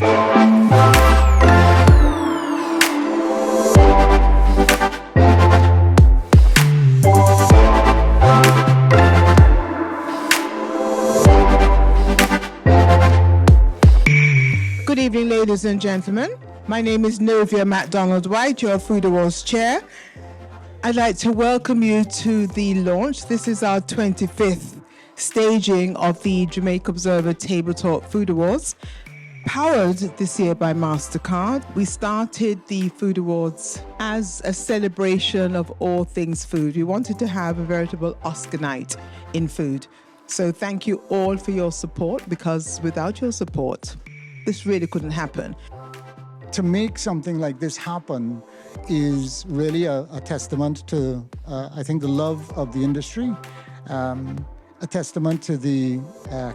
Good evening, ladies and gentlemen. My name is Novia MacDonald-White, your Food Awards Chair. I'd like to welcome you to the launch. This is our 25th staging of the Jamaica Observer Table Talk Food Awards, powered this year by MasterCard. We started the Food Awards as a celebration of all things food. We wanted to have a veritable Oscar night in food. So thank you all for your support, because without your support, this really couldn't happen. To make something like this happen is really a testament to, I think, the love of the industry, a testament to the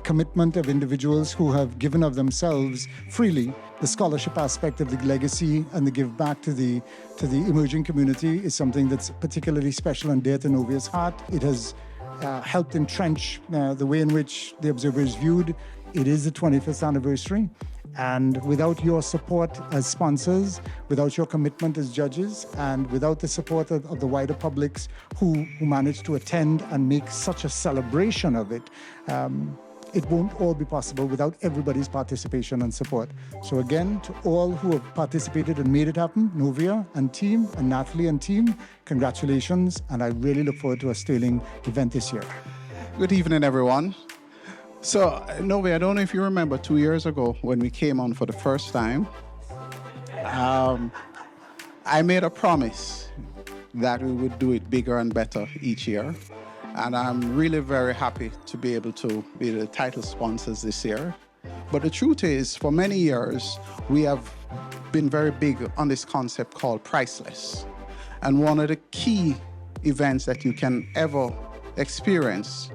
commitment of individuals who have given of themselves freely. The scholarship aspect of the legacy and the give back to the emerging community is something that's particularly special and dear to Novia's heart. It has helped entrench the way in which the Observer is viewed. It is the 25th anniversary. And without your support as sponsors, without your commitment as judges, and without the support of the wider publics who managed to attend and make such a celebration of it, it won't all be possible without everybody's participation and support. So again, to all who have participated and made it happen, Novia and team, and Natalie and team, congratulations. And I really look forward to a sterling event this year. Good evening, everyone. So, Novi, I don't know if you remember 2 years ago when we came on for the first time, I made a promise that we would do it bigger and better each year. And I'm really very happy to be able to be the title sponsors this year. But the truth is, for many years, we have been very big on this concept called priceless. And one of the key events that you can ever experience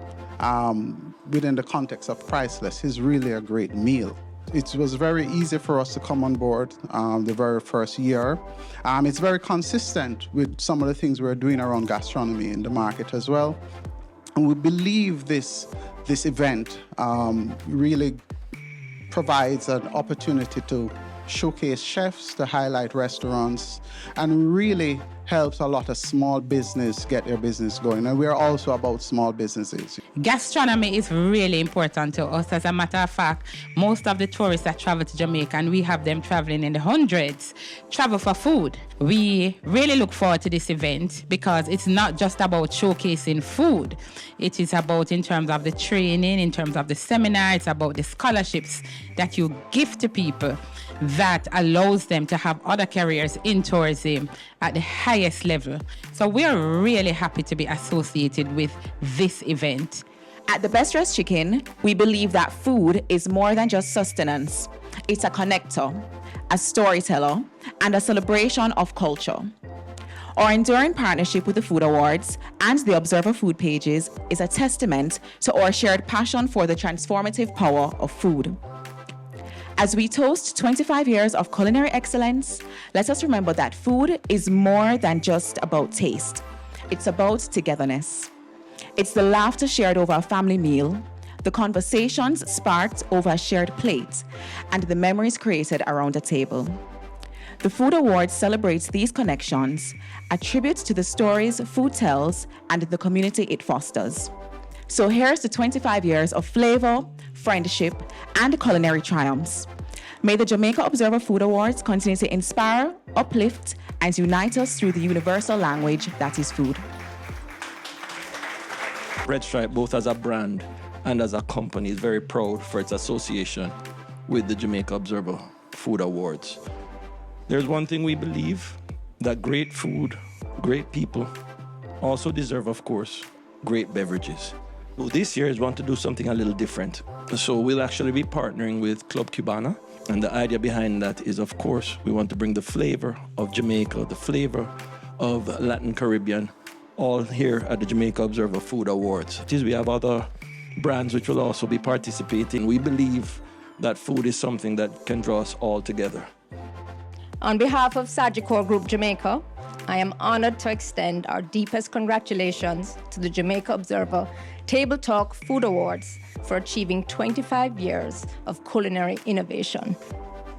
within the context of priceless is really a great meal. It was very easy for us to come on board the very first year. It's very consistent with some of the things we're doing around gastronomy in the market as well. And we believe this event really provides an opportunity to showcase chefs, to highlight restaurants, and really helps a lot of small business get their business going. And we're also about small businesses. Gastronomy is really important to us. As a matter of fact, most of the tourists that travel to Jamaica, and we have them traveling in the hundreds, travel for food. We really look forward to this event because it's not just about showcasing food. It is about, in terms of the training, in terms of the seminar, it's about the scholarships that you give to people that allows them to have other careers in tourism at the highest level. So we are really happy to be associated with this event. At the Best Dressed Chicken, we believe that food is more than just sustenance. It's a connector, a storyteller, and a celebration of culture. Our enduring partnership with the Food Awards and the Observer food pages is a testament to our shared passion for the transformative power of food. As we toast 25 years of culinary excellence, let us remember that food is more than just about taste. It's about togetherness. It's the laughter shared over a family meal, the conversations sparked over a shared plate, and the memories created around a table. The Food Awards celebrates these connections, a tribute to the stories food tells and the community it fosters. So here's to 25 years of flavor, friendship, and culinary triumphs. May the Jamaica Observer Food Awards continue to inspire, uplift, and unite us through the universal language that is food. Red Stripe, both as a brand and as a company, is very proud for its association with the Jamaica Observer Food Awards. There's one thing we believe, that great food, great people also deserve, of course, great beverages. So this year is want to do something a little different. So we'll actually be partnering with Club Cubana. And the idea behind that is, of course, we want to bring the flavor of Jamaica, the flavor of Latin Caribbean, all here at the Jamaica Observer Food Awards. We have other brands which will also be participating. We believe that food is something that can draw us all together. On behalf of Sagicor Group Jamaica, I am honored to extend our deepest congratulations to the Jamaica Observer Table Talk Food Awards for achieving 25 years of culinary innovation.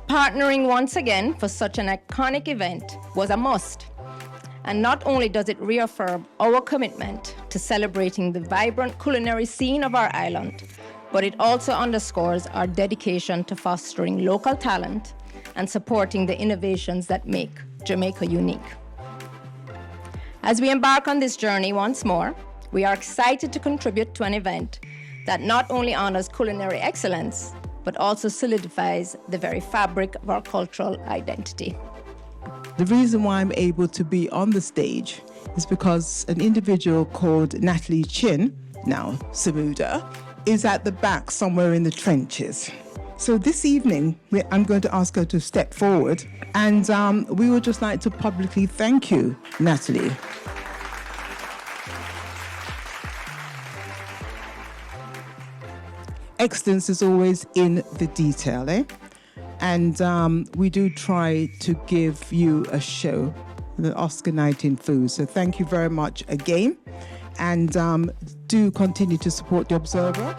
Partnering once again for such an iconic event was a must. And not only does it reaffirm our commitment to celebrating the vibrant culinary scene of our island, but it also underscores our dedication to fostering local talent and supporting the innovations that make Jamaica unique. As we embark on this journey once more, we are excited to contribute to an event that not only honors culinary excellence, but also solidifies the very fabric of our cultural identity. The reason why I'm able to be on the stage is because an individual called Natalie Chin, now Samuda, is at the back somewhere in the trenches. So this evening, I'm going to ask her to step forward, and we would just like to publicly thank you, Natalie. Excellence is always in the detail, eh? And we do try to give you a show, the Oscar night in food. So thank you very much again. And do continue to support the Observer.